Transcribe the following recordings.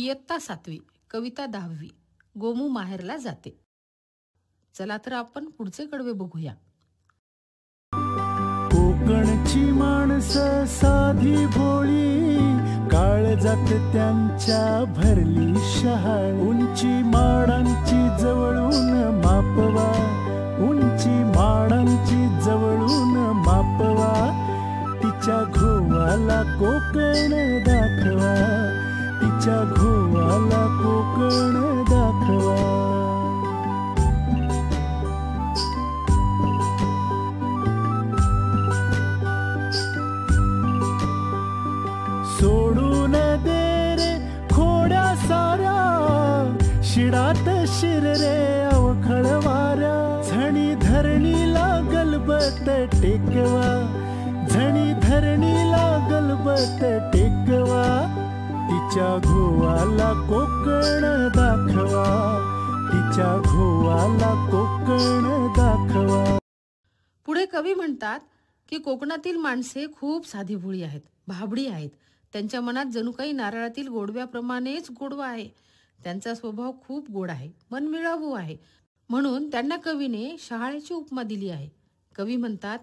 इयत्ता 7वी, कविता 10वी. गोमू माहेरला जाते. चला तर आपण पुढचे कडवे बघूया. कोकणची माणसं साधी भोळी, काळजात त्यांच्या भरली शहाळ. उंची माडांची जवळून मापवा, उंची माडांची जवळून मापवा. तिच्या घोवाला कोकण दाखवा, तिच्या घोवाला कोकण दाखवा. सोडून दे रे खोड्या साऱ्या, शिडात शिर रे अवखळ वाऱ्या. झणी धरणीला गलबत टेकवा, झणी धरणीला गलबत टेकवा. तिच्या घोवाला कोकण दाखवा, तिच्या घोवाला कोकण दाखवा. पुढे कवी म्हणतात की कोकणातील माणसे खूप साधी भोळी आहेत, भाबडी आहेत. त्यांच्या मनात जणू काही नारळातील गोडव्याप्रमाणेच गोडवा आहे. त्यांचा स्वभाव खूप गोड आहे, मनमिळावू आहे. म्हणून त्यांना कवीने शहाळ्याची उपमा दिली आहे. कवी म्हणतात,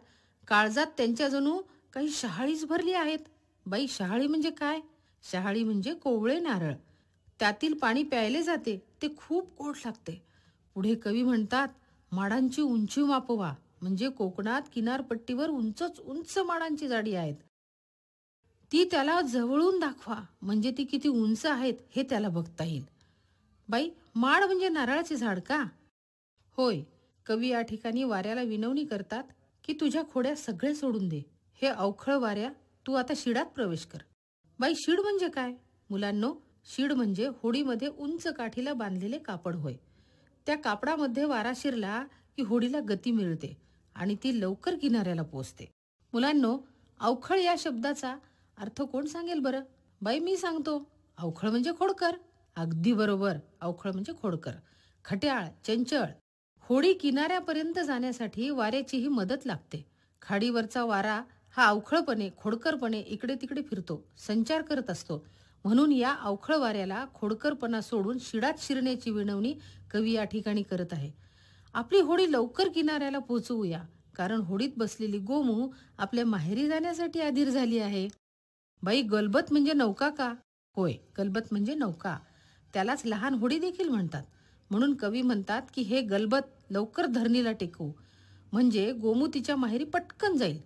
काळजात त्यांच्या जणू काही शहाळीच भरली आहेत. बाई, शहाळी म्हणजे काय? शहाळी म्हणजे कोवळे नारळ. त्यातील पाणी प्यायले जाते, ते खूप गोड लागते. पुढे कवी म्हणतात, माडांची उंची मापवा, म्हणजे कोकणात किनारपट्टीवर उंचच उंच माडांची जाडी आहेत. ती त्याला जवळून दाखवा, म्हणजे ती किती उंच आहेत हे त्याला बघता येईल. बाई, माड म्हणजे नारळाचे झाड का? होय. कवी या ठिकाणी वाऱ्याला विनवणी करतात की तुझ्या खोड्या सगळे सोडून दे. हे अवखळ वाऱ्या, तू आता शिडात प्रवेश कर. बाई, शीड म्हणजे काय? मुलांनो, शीड म्हणजे होडीमध्ये उंच काठीला बांधलेले कापड होय. त्या कापडामध्ये वारा शिरला की होडीला गती मिळते आणि ती लवकर किनाऱ्याला पोहोचते. मुलांनो, अवखळ या शब्दाचा अर्थ कोण सांगेल बरं? बाई, मी सांगतो. अवखळ म्हणजे खोडकर. अगदी बरोबर, अवखळ म्हणजे खोडकर. खट्याळ, चंचळ. होडी किनाऱ्यापर्यंत जाण्यासाठी वाऱ्याचीही मदत लागते. खाडीवरचा वारा हा अवखळपणे, खोडकरपणे इकडे तिकडे फिरतो, संचार करत असतो. म्हणून या अवखळ वाऱ्याला खोडकरपणा सोडून शिडात शिरण्याची विनवणी कवी या ठिकाणी करत आहे. आपली होडी लवकर किनाऱ्याला पोहोचवूया, कारण होडीत बसलेली गोमू आपल्या माहेरी जाण्यासाठी अधीर झाली आहे. बाई, गलबत म्हणजे नौका का? होय, गलबत म्हणजे नौका. त्यालाच लहान होडी देखील म्हणतात. म्हणून कवी म्हणतात की हे गलबत लवकर धरणीला टेकवू, म्हणजे गोमू तिच्या माहेरी पटकन जाईल.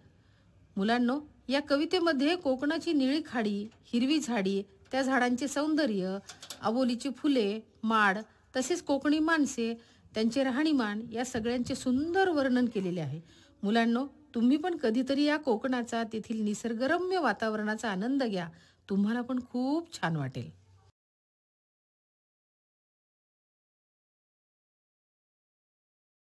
मुलांनो, या कवितेमध्ये कोकणाची निळी खाडी, हिरवी झाडी, त्या झाडांचे सौंदर्य, अबोलीची फुले, माड, तसेच कोकणी माणसे, त्यांचे राहणीमान या सगळ्यांचे सुंदर वर्णन केलेले आहे. मुलांनो, तुम्ही पण कधीतरी या कोकणाचा, तेथील निसर्गरम्य वातावरणाचा आनंद घ्या. तुम्हाला पण खूप छान वाटेल.